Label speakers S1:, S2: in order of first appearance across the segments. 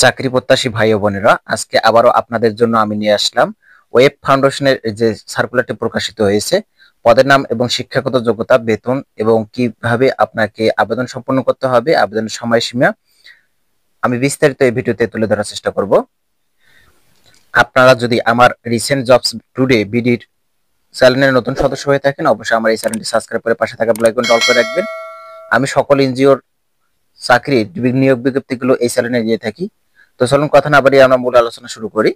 S1: চাকরি প্রত্যাশী ভাই ও বোনেরা, আজকে আবারও আপনাদের জন্য আমি নিয়ে আসলাম ওয়েব ফাউন্ডেশনের যে সার্কুলারটি প্রকাশিত হয়েছে। পদের নাম এবং শিক্ষাগত যোগ্যতা, বেতন এবং কিভাবে আপনাকে আবেদন সম্পন্ন করতে হবে, আবেদনের সময়সীমা আমি বিস্তারিত এই ভিডিওতে তুলে ধরার চেষ্টা করব। আপনারা যদি আমার রিসেন্ট জবস টুডে বিডির চ্যানেলের নতুন সদস্য হয়ে থাকেন, অবশ্যই আমার এই চ্যানেলটি সাবস্ক্রাইব করে পাশে থাকা বেল আইকনটি অল করে রাখবেন। আমি সকল এনজিওর চাকরির নিয়োগ বিজ্ঞপ্তিগুলো এই চ্যানেলে দিয়ে থাকি। তো চলুন কথা না বাড়িয়ে আমরা মূল আলোচনা শুরু করি।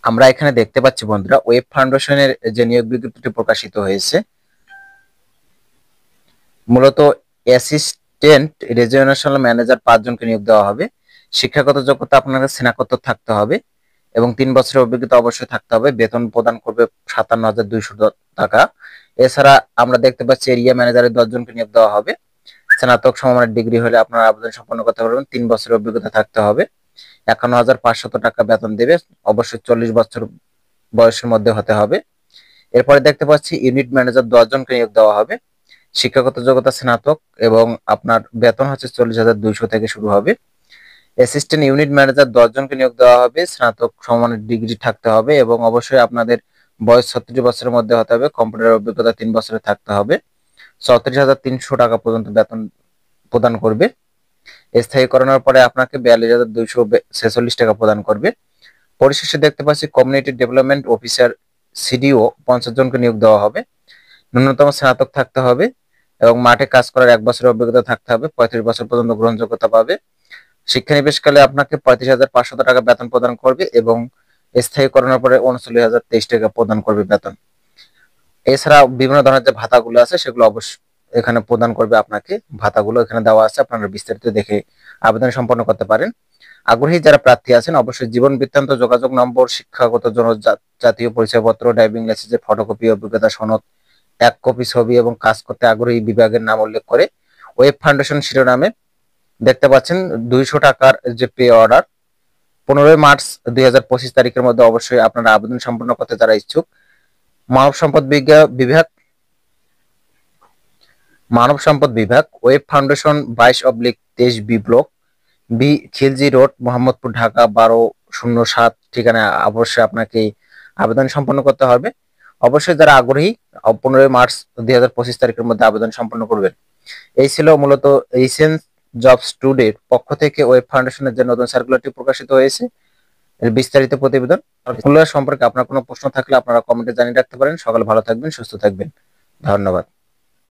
S1: আমরা এখানে দেখতে পাচ্ছি বন্ধুরা, ওয়েব ফাউন্ডেশনের যে নিয়োগ বিজ্ঞপ্তিটি প্রকাশিত হয়েছে, মূলত অ্যাসিস্ট্যান্ট রিজিওনাল ম্যানেজার 5 জনকে নিয়োগ দেওয়া হবে। শিক্ষাগত যোগ্যতা আপনার স্নাতকোত্তর থাকতে হবে এবং 3 বছরের অভিজ্ঞতা অবশ্যই থাকতে হবে। বেতন প্রদান করবে 57,200 টাকা। এছাড়া আমরা দেখতে পাচ্ছি এরিয়া ম্যানেজারের 10 জনকে নিয়োগ দেওয়া হবে। স্নাতক সমমানের ডিগ্রি হলে আপনার আবেদন সম্পন্ন করতে পারবেন। 3 বছরের অভিজ্ঞতা থাকতে হবে। 51,500 টাকা বেতন দেবে, অবশ্যই 40 বছর বয়সের মধ্যে হতে হবে। এরপরে দেখতে পাচ্ছি ইউনিট ম্যানেজার 10 জনকে নিয়োগ দেওয়া হবে। শিক্ষাগত যোগ্যতা স্নাতক এবং আপনার বেতন হচ্ছে 40,200 থেকে শুরু হবে। অ্যাসিস্ট্যান্ট ইউনিট ম্যানেজার 10 জনকে নিয়োগ দেওয়া হবে। স্নাতক সমমানের ডিগ্রি থাকতে হবে এবং অবশ্যই আপনাদের বয়স 36 বছরের মধ্যে হতে হবে। কম্পিউটার অভিজ্ঞতা 3 বছরের থাকতে হবে। 34,300 টাকা পর্যন্ত বেতন প্রদান করবে। স্থায়ীকরণের পরে আপনাকে 42,246 টাকা প্রদান করবে। পরিশেষে দেখতে পাচ্ছি কমিউনিটি ডেভেলপমেন্ট অফিসার সিডিও 50 জনকে নিয়োগ দেওয়া হবে। ন্যূনতম স্নাতক থাকতে হবে এবং মাঠে কাজ করার 1 বছরের অভিজ্ঞতা থাকতে হবে। 35 বছর পর্যন্ত গ্রহণযোগ্যতা পাবে। শিক্ষানিবেশকালে আপনাকে 35,500 টাকা বেতন প্রদান করবে এবং স্থায়ীকরণের পরে 39,023 টাকা প্রদান করবে বেতন। এছাড়া বিভিন্ন ধরনের যে ভাতাগুলো আছে সেগুলো অবশ্যই এখানে প্রদান করবে আপনাকে। ভাতাগুলো এখানে দেওয়া আছে, আপনারা বিস্তারিত দেখে আবেদন সম্পন্ন করতে পারেন। আগ্রহী যারা প্রার্থী আছেন অবশ্যই জীবন বৃত্তান্ত, যোগাযোগ নম্বর, শিক্ষাগত জাতীয় পরিচয়পত্র, ড্রাইভিং লাইসেন্সের ফটোকপি, অভিজ্ঞতা সনদ, 1 কপি ছবি এবং কাজ করতে আগ্রহী বিভাগের নাম উল্লেখ করে ওয়েব ফাউন্ডেশন শিরোনামে দেখতে পাচ্ছেন 200 টাকার যে পে অর্ডার 15 মার্চ 2025 তারিখের মধ্যে অবশ্যই আপনারা আবেদন সম্পন্ন করতে যারা ইচ্ছুক। মানব সম্পদ বিভাগ web foundation 22/23 B block, B Khilji road, Mohammadpur, Dhaka 1207 ঠিকানা অবশ্যই আপনাকে আবেদন সম্পন্ন করতে হবে। অবশ্যই যারা আগ্রহী 15 মার্চ 2025 তারিখের মধ্যে আবেদন সম্পন্ন করবেন। এই ছিল মূলত রিসেন্ট জবস টুডের পক্ষ থেকে ওয়েব ফাউন্ডেশনের যে নতুন সার্কুলারটি প্রকাশিত হয়েছে এর বিস্তারিত প্রতিবেদন। সার্কুলার সম্পর্কে আপনার কোনো প্রশ্ন থাকলে আপনারা কমেন্টে জানিয়ে রাখতে পারেন। সকালে ভালো থাকবেন, সুস্থ থাকবেন। ধন্যবাদ।